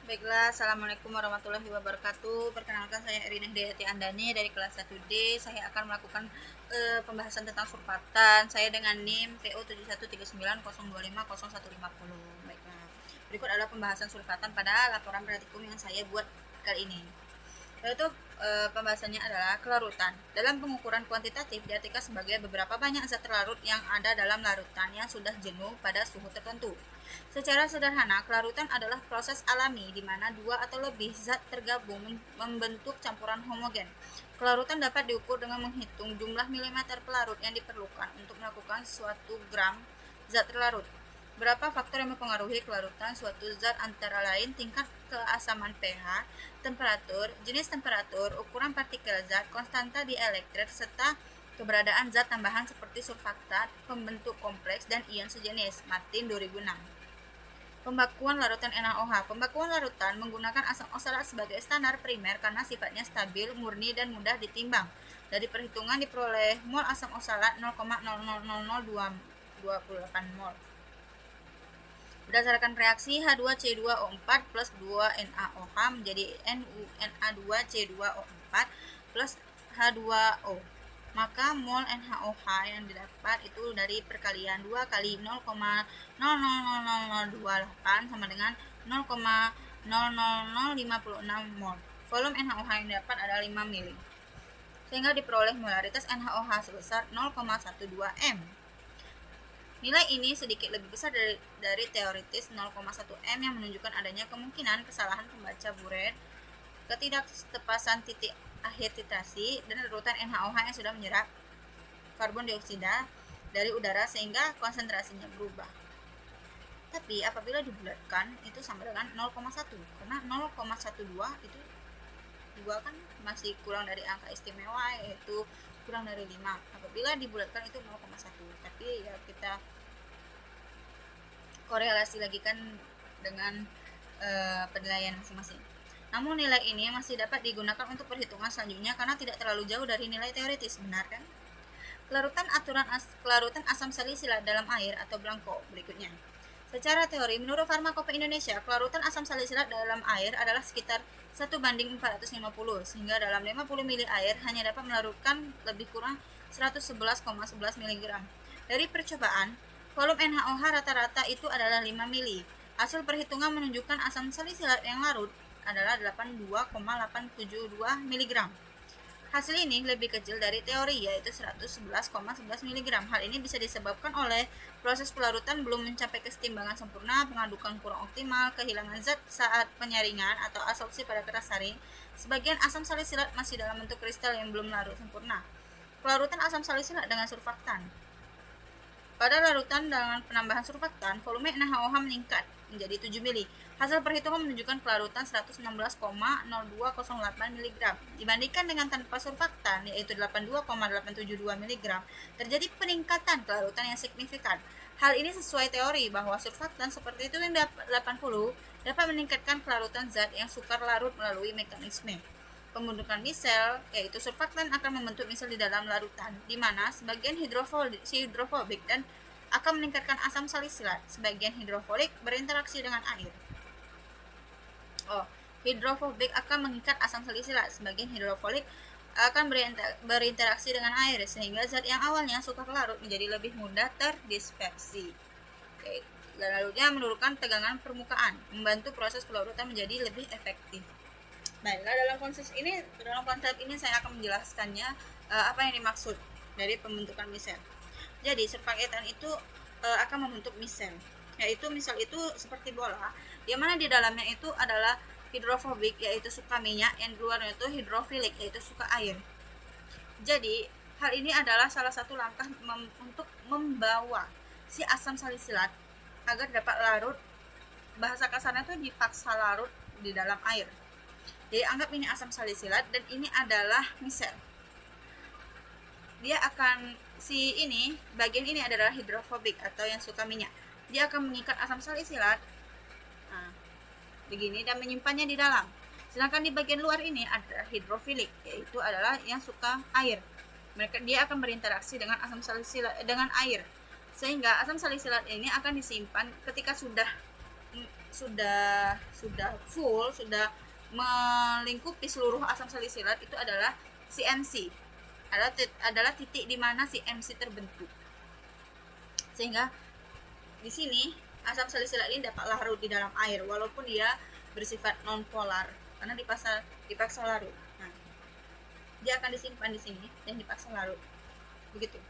Baiklah, Assalamualaikum warahmatullahi wabarakatuh. Perkenalkan, saya Erina Hidayati Andani dari kelas 1D. Saya akan melakukan pembahasan tentang surfaktan. Saya dengan NIM PO 7139025015. Baiklah, berikut adalah pembahasan surfaktan pada laporan praktikum yang saya buat kali ini. Yaitu pembahasannya adalah kelarutan. Dalam pengukuran kuantitatif diartikan sebagai beberapa banyak zat terlarut yang ada dalam larutan yang sudah jenuh pada suhu tertentu. Secara sederhana, kelarutan adalah proses alami di mana dua atau lebih zat tergabung membentuk campuran homogen. Kelarutan dapat diukur dengan menghitung jumlah milimeter pelarut yang diperlukan untuk melakukan suatu gram zat terlarut. Berapa faktor yang mempengaruhi kelarutan suatu zat antara lain tingkat keasaman pH, temperatur, jenis temperatur, ukuran partikel zat, konstanta dielektrik, serta keberadaan zat tambahan seperti surfaktan, pembentuk kompleks, dan ion sejenis. Martin 2006. Pembakuan larutan NaOH. Pembakuan larutan menggunakan asam oksalat sebagai standar primer karena sifatnya stabil, murni, dan mudah ditimbang. Dari perhitungan diperoleh mol asam oksalat 0,000228 mol. Berdasarkan reaksi H2C2O4 plus 2NaOH menjadi NuNa2C2O4 plus H2O. Maka mol NaOH yang didapat itu dari perkalian 2 kali 0,000028 sama dengan 0,00056 mol. Volume NaOH yang didapat adalah 5 mili. Sehingga diperoleh molaritas NaOH sebesar 0,12 m. Nilai ini sedikit lebih besar dari teoritis 0,1 m yang menunjukkan adanya kemungkinan kesalahan pembaca Buret, ketidaktepasan titik akhir titrasi, dan larutan NaOH yang sudah menyerap karbon dioksida dari udara sehingga konsentrasinya berubah. Tapi apabila dibulatkan itu sama dengan 0,1 karena 0,12 itu 2 kan masih kurang dari angka istimewa yaitu kurang dari 5. Apabila dibulatkan itu 0,1. Tapi ya kita korelasi lagi kan dengan penilaian masing-masing. Namun nilai ini masih dapat digunakan untuk perhitungan selanjutnya karena tidak terlalu jauh dari nilai teoritis, benar kan? Kelarutan asam salisilat dalam air atau blanko berikutnya. Secara teori, menurut Farmakope Indonesia, kelarutan asam salisilat dalam air adalah sekitar 1:450, sehingga dalam 50 mili air hanya dapat melarutkan lebih kurang 111,11 mg. Dari percobaan, volume NaOH rata-rata itu adalah 5 mili. Hasil perhitungan menunjukkan asam salisilat yang larut adalah 82,872 mg. Hasil ini lebih kecil dari teori, yaitu 111,11 mg. Hal ini bisa disebabkan oleh proses pelarutan belum mencapai kesetimbangan sempurna, pengadukan kurang optimal, kehilangan zat saat penyaringan atau absorpsi pada kertas saring. Sebagian asam salisilat masih dalam bentuk kristal yang belum larut sempurna. Pelarutan asam salisilat dengan surfaktan. Pada larutan dengan penambahan surfaktan, volume NaOH meningkat menjadi 7 mili. Hasil perhitungan menunjukkan kelarutan 116,0208 mg. Dibandingkan dengan tanpa surfaktan, yaitu 82,872 mg, terjadi peningkatan kelarutan yang signifikan. Hal ini sesuai teori bahwa surfaktan seperti itu yang 80 dapat meningkatkan kelarutan zat yang sukar larut melalui mekanisme pembentukan misel, yaitu surfaktan akan membentuk misel di dalam larutan, di mana sebagian hidrofobik dan akan meningkatkan asam salisilat. Sebagian hidrofolik berinteraksi dengan air. Hidrofobik akan mengikat asam salisilat. Sebagian hidrofolik akan berinteraksi dengan air, sehingga zat yang awalnya sukar larut menjadi lebih mudah terdispersi. Lalunya menurunkan tegangan permukaan, membantu proses pelarutan menjadi lebih efektif. Baiklah, dalam konsep ini saya akan menjelaskannya apa yang dimaksud dari pembentukan misel. Jadi surfaktan itu akan membentuk misel, yaitu misel itu seperti bola, di mana di dalamnya itu adalah hidrofobik, yaitu suka minyak, yang di luarnya itu hidrofilik, yaitu suka air. Jadi hal ini adalah salah satu langkah untuk membawa si asam salisilat agar dapat larut. Bahasa kasarnya itu dipaksa larut di dalam air. Jadi anggap ini asam salisilat dan ini adalah misel. Dia akan bagian ini adalah hidrofobik atau yang suka minyak. Dia akan mengikat asam salisilat begini dan menyimpannya di dalam. Sedangkan di bagian luar ini ada hidrofilik, yaitu adalah yang suka air. Dia akan berinteraksi dengan asam salisilat dengan air. Sehingga asam salisilat ini akan disimpan ketika sudah sudah full, sudah melingkupi seluruh asam salisilat, itu adalah CMC, adalah titik di mana CMC terbentuk. Sehingga di sini asam salisilat ini dapat larut di dalam air walaupun dia bersifat non polar karena dipaksa larut. Nah, dia akan disimpan di sini dan dipaksa larut. Begitu.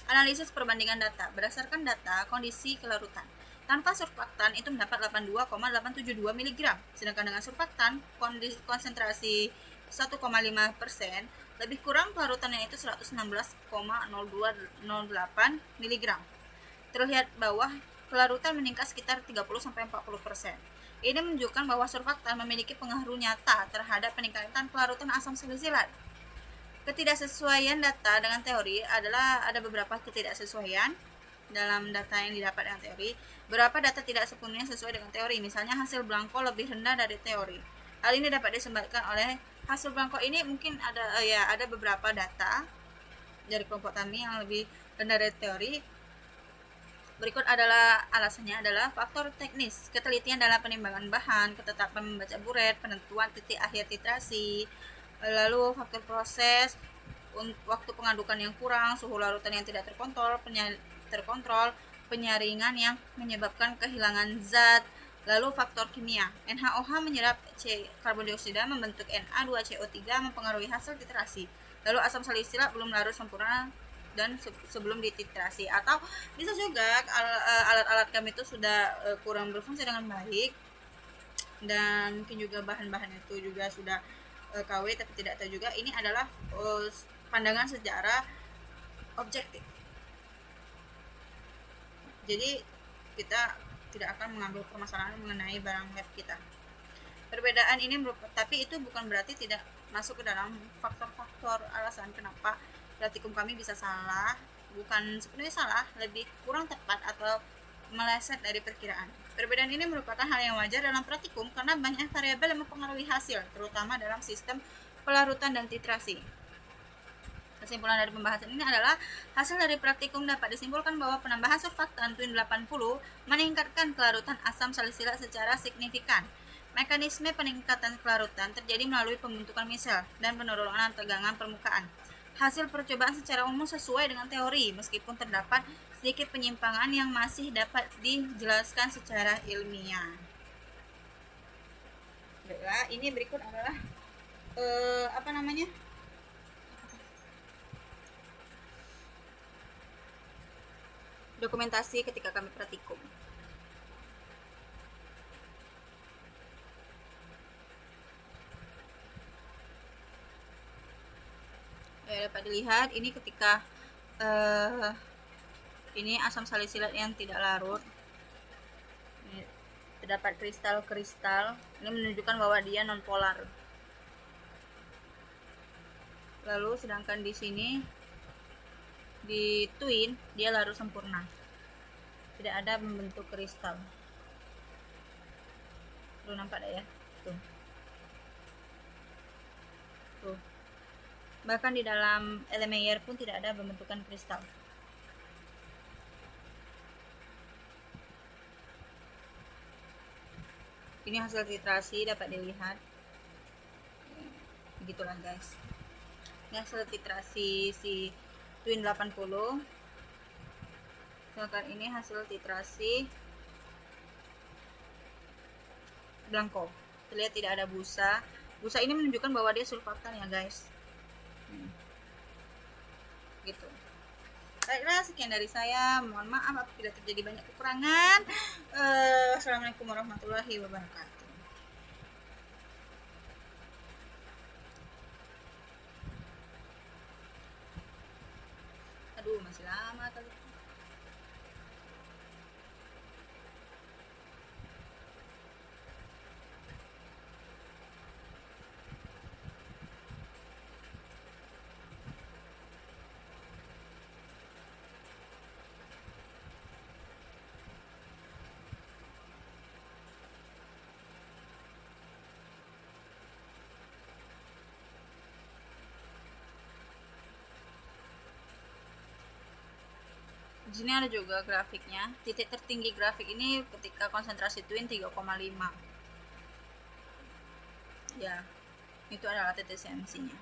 Analisis perbandingan data. Berdasarkan data kondisi kelarutan, tanpa surfaktan itu mendapat 82,872 mg, sedangkan dengan surfaktan konsentrasi 1,5%, lebih kurang kelarutannya itu 116,0208 mg. Terlihat bawah kelarutan meningkat sekitar 30-40%. Ini menunjukkan bahwa surfaktan memiliki pengaruh nyata terhadap peningkatan kelarutan asam salisilat. Ketidaksesuaian data dengan teori adalah ada beberapa ketidaksesuaian dalam data yang didapat dengan teori. Beberapa data tidak sepenuhnya sesuai dengan teori, misalnya hasil Blanco lebih rendah dari teori. Hal ini dapat disebabkan oleh hasil Blanco ini mungkin ada beberapa data dari kelompok kami yang lebih rendah dari teori. Berikut adalah alasannya adalah faktor teknis, ketelitian dalam penimbangan bahan, ketetapan membaca buret, penentuan titik akhir titrasi, lalu faktor proses, waktu pengadukan yang kurang, suhu larutan yang tidak terkontrol, penyaringan yang menyebabkan kehilangan zat, lalu faktor kimia. NaOH menyerap karbon dioksida membentuk Na2CO3 mempengaruhi hasil titrasi. Lalu asam salisilat belum larut sempurna dan sebelum dititrasi, atau bisa juga alat-alat kami itu sudah kurang berfungsi dengan baik, dan mungkin juga bahan-bahan itu juga sudah KW tapi tidak tahu juga. Ini adalah pandangan secara objektif, jadi kita tidak akan mengambil permasalahan mengenai barang lab kita. Perbedaan ini tapi itu bukan berarti tidak masuk ke dalam faktor-faktor alasan kenapa pratikum kami bisa salah, bukan sepenuhnya salah, lebih kurang tepat atau meleset dari perkiraan. Perbedaan ini merupakan hal yang wajar dalam praktikum karena banyak variabel yang mempengaruhi hasil, terutama dalam sistem pelarutan dan titrasi. Kesimpulan dari pembahasan ini adalah hasil dari praktikum dapat disimpulkan bahwa penambahan surfaktan Twin 80 meningkatkan kelarutan asam salisilat secara signifikan. Mekanisme peningkatan kelarutan terjadi melalui pembentukan misel dan penurunan tegangan permukaan. Hasil percobaan secara umum sesuai dengan teori, meskipun terdapat sedikit penyimpangan yang masih dapat dijelaskan secara ilmiah. Baiklah, ini berikut adalah dokumentasi ketika kami praktikum. Dapat dilihat ini ketika ini asam salisilat yang tidak larut, ini terdapat kristal-kristal, ini menunjukkan bahwa dia non polar. Lalu sedangkan di sini di twin dia larut sempurna, tidak ada membentuk kristal. Tuh, nampak ya? Tuh. Bahkan di dalam Erlenmeyer pun tidak ada pembentukan kristal. Ini hasil titrasi dapat dilihat. Begitulah guys. Ini hasil titrasi si Twin 80. Sedangkan ini hasil titrasi Blanco. Terlihat tidak ada busa. Busa ini menunjukkan bahwa dia surfaktan ya guys. Gitu. Baiklah, sekian dari saya. Mohon maaf apabila terjadi banyak kekurangan. Assalamualaikum warahmatullahi wabarakatuh. Aduh, masih lama kali. Di sini ada juga grafiknya. Titik tertinggi grafik ini ketika konsentrasi twin 3,5. Ya, itu adalah titik CMC-nya.